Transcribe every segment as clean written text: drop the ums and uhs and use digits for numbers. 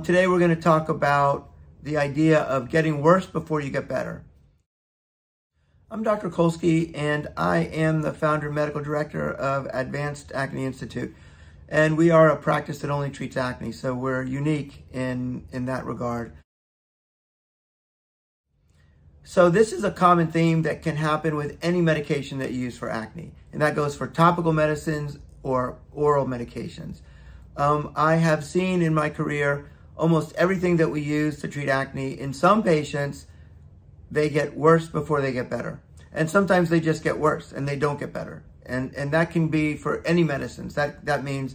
Today we're going to talk about the idea of getting worse before you get better. I'm Dr. Kolsky, and I am the founder and medical director of Advanced Acne Institute. And we are a practice that only treats acne, so we're unique in that regard. So this is a common theme that can happen with any medication that you use for acne, and that goes for topical medicines or oral medications. I have seen in my career almost everything that we use to treat acne. In some patients, they get worse before they get better. And sometimes they just get worse and they don't get better. And that can be for any medicines. That means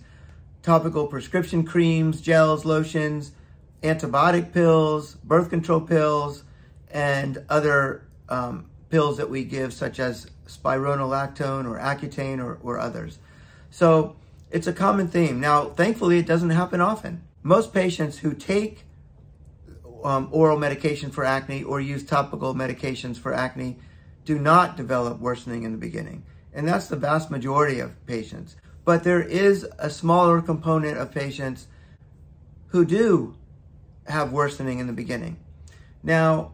topical prescription creams, gels, lotions, antibiotic pills, birth control pills, and other pills that we give, such as spironolactone or Accutane or others. So it's a common theme. Now, thankfully, it doesn't happen often. Most patients who take oral medication for acne or use topical medications for acne do not develop worsening in the beginning. And that's the vast majority of patients. But there is a smaller component of patients who do have worsening in the beginning. Now,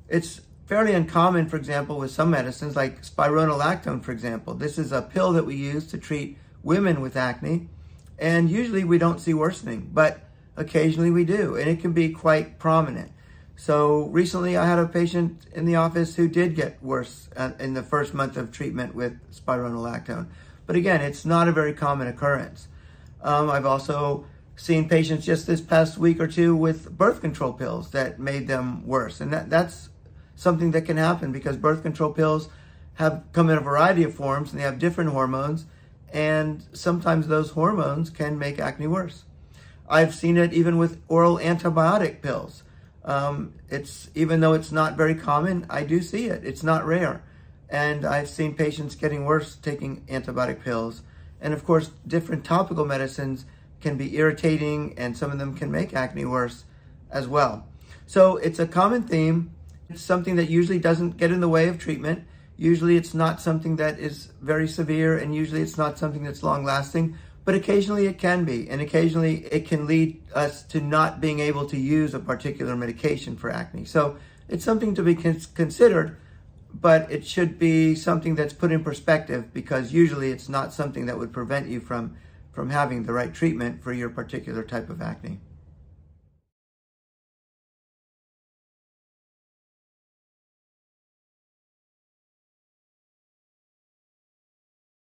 it's fairly uncommon, for example, with some medicines like spironolactone, for example. This is a pill that we use to treat women with acne, and usually we don't see worsening, but occasionally we do, and it can be quite prominent. So recently I had a patient in the office who did get worse in the first month of treatment with spironolactone. But again, it's not a very common occurrence. I've also seen patients just this past week or two with birth control pills that made them worse. And that's something that can happen because birth control pills come in a variety of forms, and they have different hormones. And sometimes those hormones can make acne worse. I've seen it even with oral antibiotic pills. Even though it's not very common, I do see it. It's not rare. And I've seen patients getting worse taking antibiotic pills. And of course, different topical medicines can be irritating, and some of them can make acne worse as well. So it's a common theme. It's something that usually doesn't get in the way of treatment. Usually it's not something that is very severe, and usually it's not something that's long-lasting, but occasionally it can be, and occasionally it can lead us to not being able to use a particular medication for acne. So it's something to be considered, but it should be something that's put in perspective, because usually it's not something that would prevent you from having the right treatment for your particular type of acne.